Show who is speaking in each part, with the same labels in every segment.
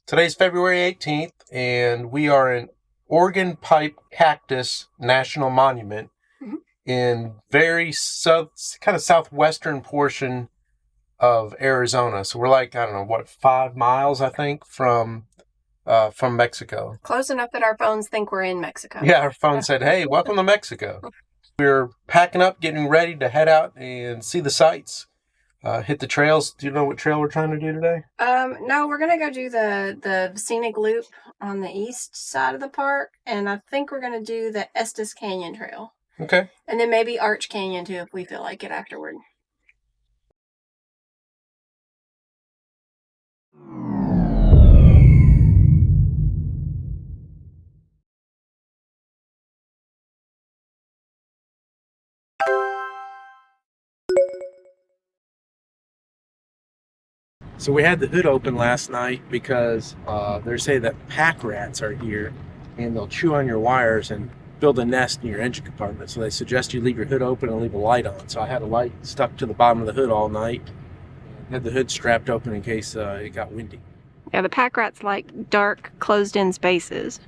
Speaker 1: Today's February 18th, and we are in Organ Pipe Cactus National Monument in very kind of southwestern portion of Arizona. So we're like, I don't know, 5 miles, I think, from Mexico.
Speaker 2: Close enough that our phones think we're in Mexico.
Speaker 1: Yeah, our phone said, hey, welcome to Mexico. We're packing up, getting ready to head out and see the sights. Hit the trails. Do you know what trail we're trying to do today?
Speaker 2: No, we're gonna go do the scenic loop on the east side of the park, and I think we're gonna do the Estes Canyon Trail.
Speaker 1: Okay.
Speaker 2: And then maybe Arch Canyon too, if we feel like it afterward.
Speaker 1: So we had the hood open last night because they say that pack rats are here and they'll chew on your wires and build a nest in your engine compartment. So they suggest you leave your hood open and leave a light on. So I had a light stuck to the bottom of the hood all night. Had the hood strapped open in case it got windy.
Speaker 2: Yeah, the pack rats like dark, closed-in spaces.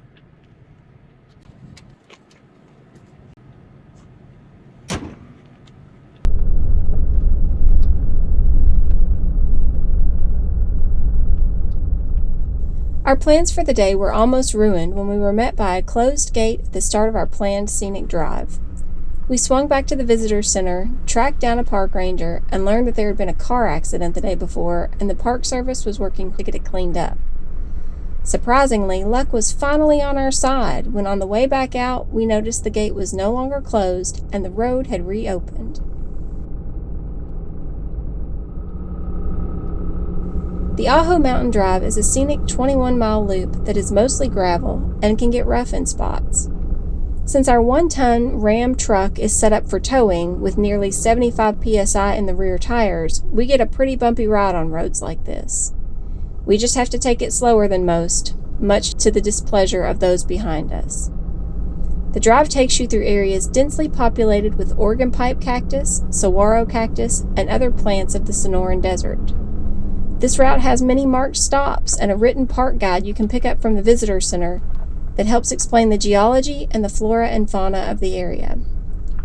Speaker 2: Our plans for the day were almost ruined when we were met by a closed gate at the start of our planned scenic drive. We swung back to the visitor center, tracked down a park ranger, and learned that there had been a car accident the day before and the park service was working to get it cleaned up. Surprisingly, luck was finally on our side when on the way back out we noticed the gate was no longer closed and the road had reopened. The Ajo Mountain Drive is a scenic 21-mile loop that is mostly gravel and can get rough in spots. Since our 1-ton Ram truck is set up for towing with nearly 75 psi in the rear tires, we get a pretty bumpy ride on roads like this. We just have to take it slower than most, much to the displeasure of those behind us. The drive takes you through areas densely populated with Organ Pipe Cactus, saguaro cactus, and other plants of the Sonoran Desert. This route has many marked stops and a written park guide you can pick up from the visitor center that helps explain the geology and the flora and fauna of the area.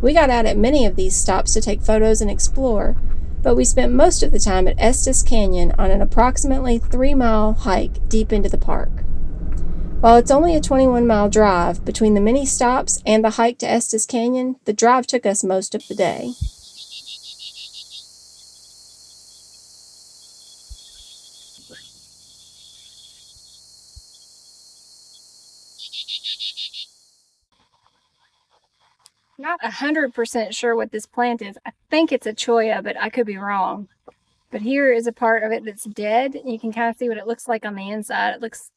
Speaker 2: We got out at many of these stops to take photos and explore, but we spent most of the time at Estes Canyon on an approximately 3-mile hike deep into the park. While it's only a 21-mile drive, between the many stops and the hike to Estes Canyon, the drive took us most of the day. Not 100% sure what this plant is. I think it's a cholla, but I could be wrong. But here is a part of it that's dead. You can kind of see what it looks like on the inside. It looks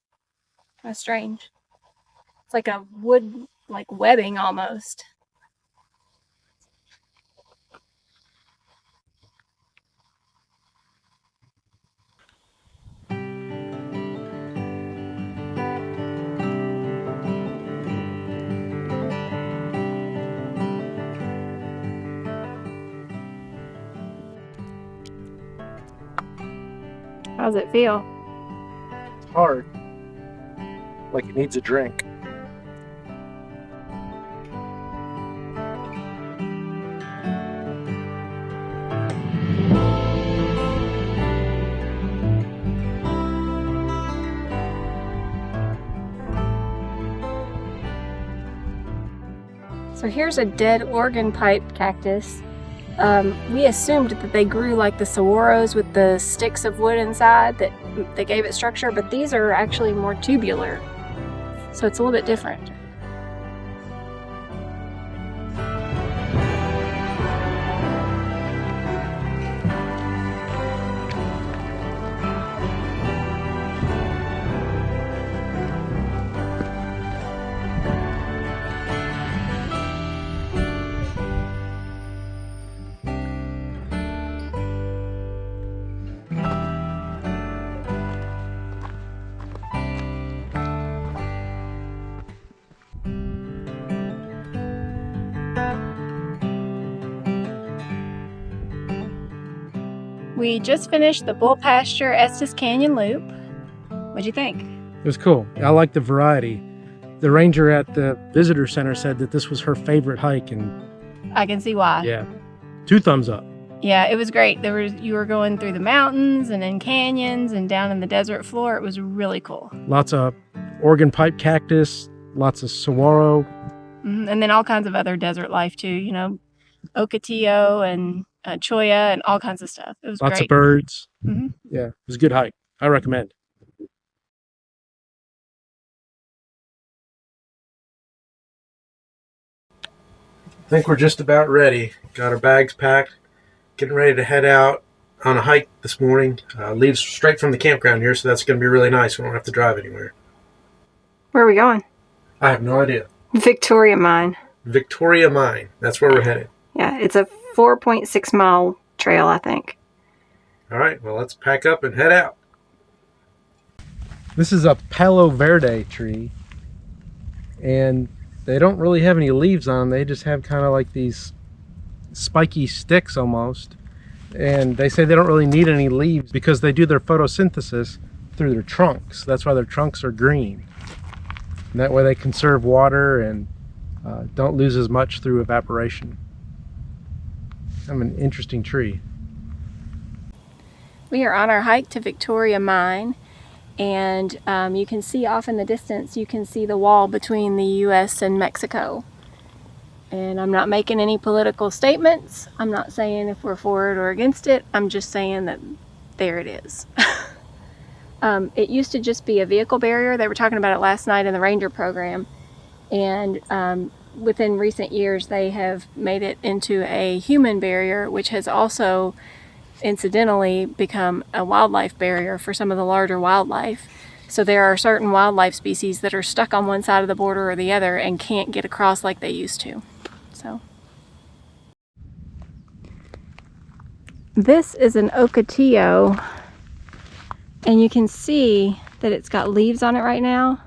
Speaker 2: kind of strange. It's like a wood, like webbing almost. How does it feel?
Speaker 1: It's hard. Like it needs a drink.
Speaker 2: So here's a dead organ pipe cactus. We assumed that they grew like the saguaros with the sticks of wood inside that they gave it structure, but these are actually more tubular. So it's a little bit different. We just finished the Bull Pasture Estes Canyon Loop. What'd you think?
Speaker 3: It was cool. I like the variety. The ranger at the visitor center said that this was her favorite hike, and
Speaker 2: I can see why.
Speaker 3: yeah, 2 thumbs up.
Speaker 2: Yeah, it was great. You were going through the mountains and in canyons and down in the desert floor. It was really cool.
Speaker 3: Lots of Organ Pipe Cactus, lots of saguaro.
Speaker 2: And then all kinds of other desert life too, you know, ocotillo and cholla and all kinds of stuff. It was
Speaker 3: Lots
Speaker 2: great.
Speaker 3: of birds.
Speaker 2: Mm-hmm.
Speaker 3: Yeah, it was a good hike. I recommend.
Speaker 1: I think we're just about ready. Got our bags packed, getting ready to head out on a hike this morning. Leaves straight from the campground here, so that's going to be really nice. We don't have to drive anywhere.
Speaker 2: Where are we going?
Speaker 1: I have no idea.
Speaker 2: Victoria Mine.
Speaker 1: Victoria Mine. That's where we're headed.
Speaker 2: Yeah, it's a 4.6 mile trail, I think.
Speaker 1: All right, well, let's pack up and head out.
Speaker 3: This is a Palo Verde tree, and they don't really have any leaves on them. They just have kind of like these spiky sticks almost. And they say they don't really need any leaves because they do their photosynthesis through their trunks. That's why their trunks are green. And that way they conserve water and don't lose as much through evaporation. Kind of an interesting tree.
Speaker 2: We are on our hike to Victoria Mine, and you can see off in the distance, you can see the wall between the US and Mexico. And I'm not making any political statements. I'm not saying if we're for it or against it. I'm just saying that there it is. It used to just be a vehicle barrier. They were talking about it last night in the Ranger program. And within recent years, they have made it into a human barrier, which has also incidentally become a wildlife barrier for some of the larger wildlife. So there are certain wildlife species that are stuck on one side of the border or the other and can't get across like they used to. So this is an ocotillo, and you can see that it's got leaves on it right now.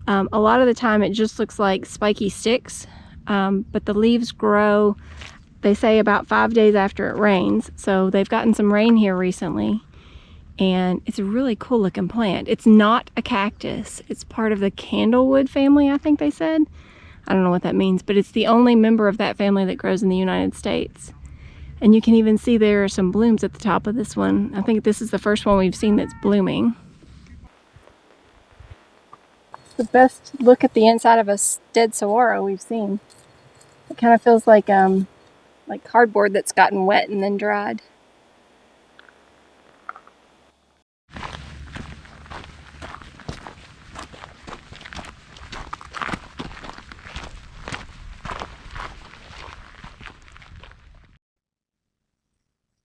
Speaker 2: A lot of the time it just looks like spiky sticks, but the leaves grow, they say, about 5 days after it rains. So they've gotten some rain here recently, and it's a really cool looking plant. It's not a cactus. It's part of the candlewood family, I think they said. I don't know what that means, but it's the only member of that family that grows in the United States. And you can even see there are some blooms at the top of this one. I think this is the first one we've seen that's blooming. It's the best look at the inside of a dead saguaro we've seen. It kind of feels like cardboard that's gotten wet and then dried.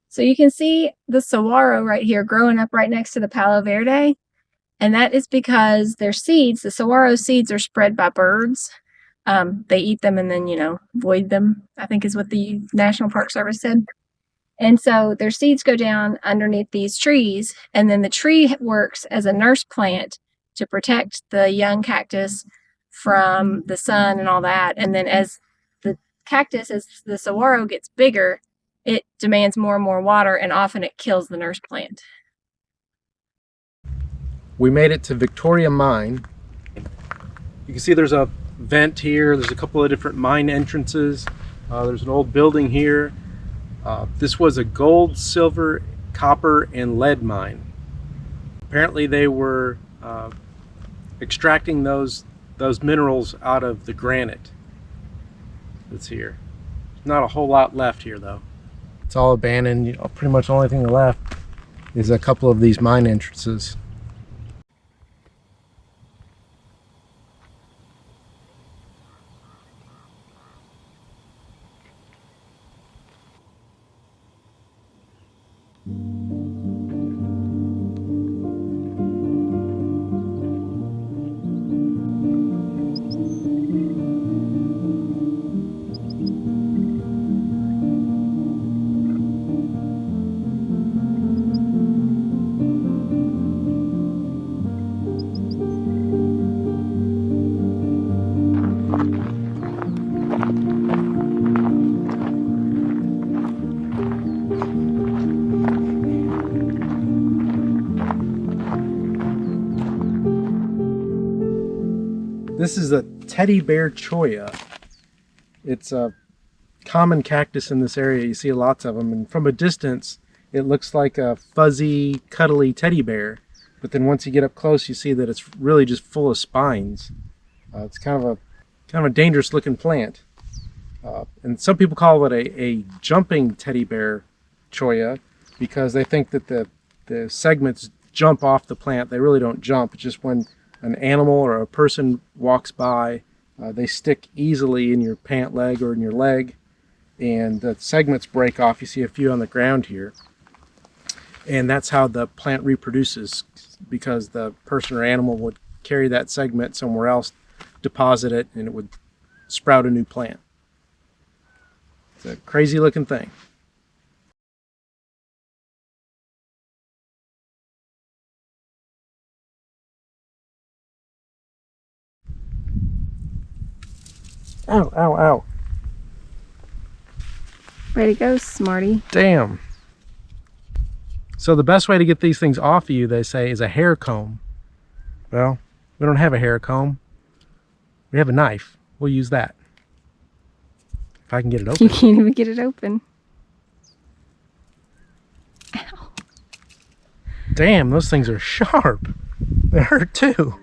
Speaker 2: So you can see the saguaro right here growing up right next to the Palo Verde. And that is because their seeds, the saguaro seeds, are spread by birds. They eat them and then, void them, I think is what the National Park Service said. And so their seeds go down underneath these trees, and then the tree works as a nurse plant to protect the young cactus from the sun and all that. And then as the saguaro gets bigger, it demands more and more water, and often it kills the nurse plant.
Speaker 3: We made it to Victoria Mine. You can see there's a vent here. There's a couple of different mine entrances. There's an old building here. This was a gold, silver, copper, and lead mine. Apparently they were extracting those minerals out of the granite that's here. Not a whole lot left here though. It's all abandoned. Pretty much the only thing left is a couple of these mine entrances. This is a teddy bear cholla. It's a common cactus in this area. You see lots of them, and from a distance it looks like a fuzzy, cuddly teddy bear, but then once you get up close you see that it's really just full of spines. It's kind of a dangerous looking plant, and some people call it a jumping teddy bear cholla because they think that the segments jump off the plant. They really don't jump. It's just when an animal or a person walks by, they stick easily in your pant leg or in your leg, and the segments break off. You see a few on the ground here, and that's how the plant reproduces, because the person or animal would carry that segment somewhere else, deposit it, and it would sprout a new plant. It's a crazy looking thing. Ow, ow, ow.
Speaker 2: Way to go, smarty.
Speaker 3: Damn. So the best way to get these things off of you, they say, is a hair comb. Well, we don't have a hair comb. We have a knife. We'll use that. If I can get it open.
Speaker 2: You can't even get it open. Ow.
Speaker 3: Damn, those things are sharp. They hurt too.